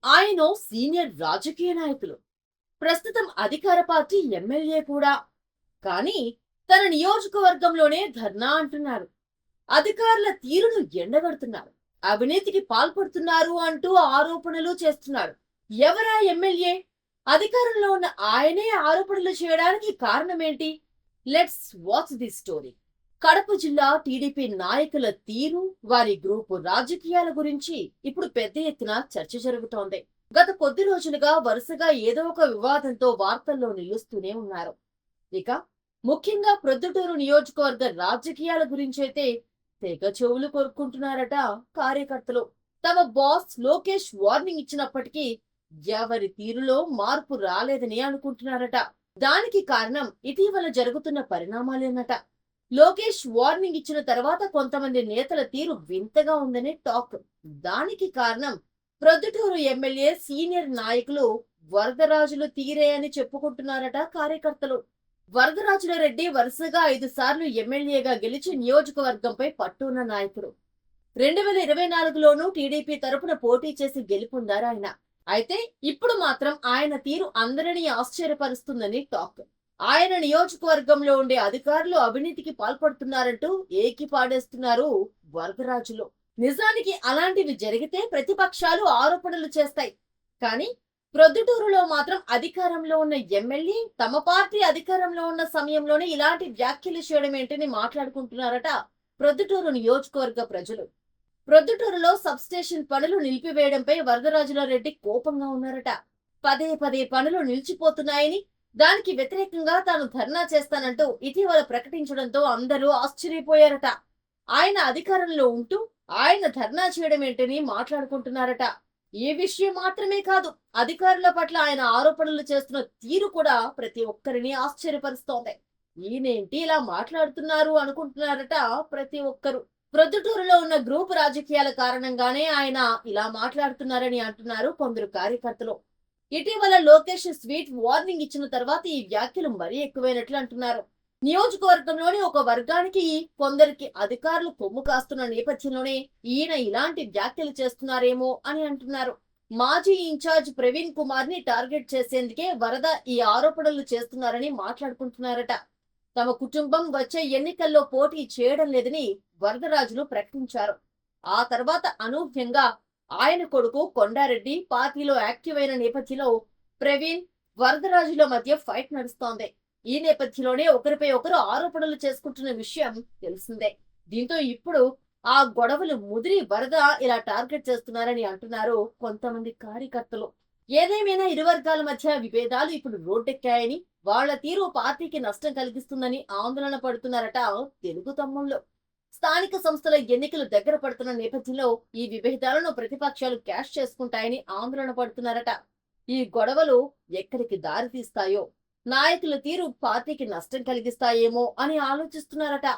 ఆయన సీనియర్ రాజకీయ నాయకులు. ప్రస్తుతం అధికార పార్టీ ఎమ్మెల్యే కూడా. కానీ తన నియోజకవర్గంలోనే ధర్నా అంటున్నారు. అధికారుల తీరును ఎండగడుతున్నారు. అవినీతికి పాల్పడుతున్నారు అంటూ ఆరోపణలు చేస్తున్నాడు. ఎవరా ఎమ్మెల్యే? అధికారంలో ఉన్న ఆయనే ఆరోపణలు చేయడానికి కారణమేంటి? Let's watch the story. Kadapa జిల్లా టీడీపీ నాయకుల తీరు, వారి గ్రూపు రాజకీయాల గురించి ఇప్పుడు పెద్ద ఎత్తున చర్చ జరుగుతోంది. గత కొద్ది రోజులుగా వరుసగా ఏదో ఒక వివాదంతో వార్తల్లో నిలుస్తూనే ఉన్నారు. ఇక ముఖ్యంగా ప్రొద్దుటూరు నియోజకవర్గ రాజకీయాల గురించైతే తెగ చెవులు కొరుక్కుంటున్నారట కార్యకర్తలు. తమ బాస్ లోకేష్ వార్నింగ్ ఇచ్చినప్పటికీ ఎవరి తీరులో మార్పు రాలేదని అనుకుంటున్నారట. దానికి కారణం ఇటీవల జరుగుతున్న పరిణామాలేనట. లోకేష్ వార్నింగ్ ఇచ్చిన తర్వాత కొంతమంది నేతల తీరు వింతగా ఉందని టాక్. దానికి కారణం ప్రొద్దుటూరు ఎమ్మెల్యే సీనియర్ నాయకులు వరదరాజులు తీరే అని చెప్పుకుంటున్నారట కార్యకర్తలు. వరదరాజుల రెడ్డి వరుసగా 5 సార్లు ఎమ్మెల్యేగా గెలిచి నియోజకవర్గంపై పట్టున్న నాయకుడు. 2024లోనూ టీడీపీ తరపున పోటీ చేసి గెలుపొందారు ఆయన. అయితే ఇప్పుడు మాత్రం ఆయన తీరు అందరినీ ఆశ్చర్యపరుస్తుందని టాక్. ఆయన నియోజకవర్గంలో ఉండే అధికారులు అవినీతికి పాల్పడుతున్నారంటూ ఏకిపాడేస్తున్నారు వరదరాజులు. నిజానికి అలాంటివి జరిగితే ప్రతిపక్షాలు ఆరోపణలు చేస్తాయి. కానీ ప్రొద్దుటూరులో మాత్రం అధికారంలో ఉన్న ఎమ్మెల్యే తమ పార్టీ అధికారంలో ఉన్న సమయంలోనే ఇలాంటి వ్యాఖ్యలు చేయడం ఏంటని మాట్లాడుకుంటున్నారట ప్రొద్దుటూరు నియోజకవర్గ ప్రజలు. ప్రొద్దుటూరులో సబ్స్టేషన్ పనులు నిలిపివేయడంపై వరదరాజుల రెడ్డి కోపంగా ఉన్నారట. పదే పదే పనులు నిలిచిపోతున్నాయని, దానికి వ్యతిరేకంగా తాను ధర్నా చేస్తానంటూ ఇటీవల ప్రకటించడంతో అందరూ ఆశ్చర్యపోయారట. ఆయన అధికారంలో ఉంటూ ఆయన ధర్నా చేయడం ఏంటని మాట్లాడుకుంటున్నారట. ఈ విషయం మాత్రమే కాదు, అధికారుల పట్ల ఆయన ఆరోపణలు చేస్తున్న తీరు కూడా ప్రతి ఒక్కరిని ఆశ్చర్యపరుస్తోంది. ఈయనేంటి ఇలా మాట్లాడుతున్నారు అనుకుంటున్నారట ప్రతి ఒక్కరు. ప్రొద్దుటూరులో ఉన్న గ్రూప్ రాజకీయాల కారణంగానే ఆయన ఇలా మాట్లాడుతున్నారని అంటున్నారు కొందరు కార్యకర్తలు. ఇటీవల లోకేష్ స్వీట్ వార్నింగ్ ఇచ్చిన తర్వాత ఈ వ్యాఖ్యలు మరీ ఎక్కువైనట్లు అంటున్నారు. నియోజకవర్గంలోని ఒక వర్గానికి కొందరికి అధికారులు కొమ్ము కాస్తున్న నేపథ్యంలోనే ఈయన ఇలాంటి వ్యాఖ్యలు చేస్తున్నారేమో అని అంటున్నారు. మాజీ ఇన్ఛార్జ్ ప్రవీణ్ కుమార్ ని టార్గెట్ చేసేందుకే వరద ఈ ఆరోపణలు చేస్తున్నారని మాట్లాడుకుంటున్నారట. తమ కుటుంబం వచ్చే ఎన్నికల్లో పోటీ చేయడం లేదని వరదరాజులు ప్రకటించారు. ఆ తర్వాత అనూహ్యంగా ఆయన కొడుకు కొండారెడ్డి పార్టీలో యాక్టివ్ అయిన నేపథ్యంలో ప్రవీణ్, వరదరాజుల మధ్య ఫైట్ నడుస్తోంది. ఈ నేపథ్యంలోనే ఒకరిపై ఒకరు ఆరోపణలు చేసుకుంటున్న విషయం తెలిసిందే. దీంతో ఇప్పుడు ఆ గొడవలు ముదిరి వరద ఇలా టార్గెట్ చేస్తున్నారని అంటున్నారు కొంతమంది కార్యకర్తలు. ఏదేమైనా ఇరు వర్గాల మధ్య విభేదాలు ఇప్పుడు రోడ్డెక్కాయని, వాళ్ల తీరు పార్టీకి నష్టం కలిగిస్తుందని ఆందోళన పడుతున్నారట తెలుగు తమ్ముళ్ళు. స్థానిక సంస్థల ఎన్నికలు దగ్గర పడుతున్న నేపథ్యంలో ఈ విభేదాలను ప్రతిపక్షాలు క్యాష్ చేసుకుంటాయని ఆందోళన పడుతున్నారట. ఈ గొడవలు ఎక్కడికి దారి తీస్తాయో, నాయకుల తీరు పార్టీకి నష్టం కలిగిస్తాయేమో అని ఆలోచిస్తున్నారట.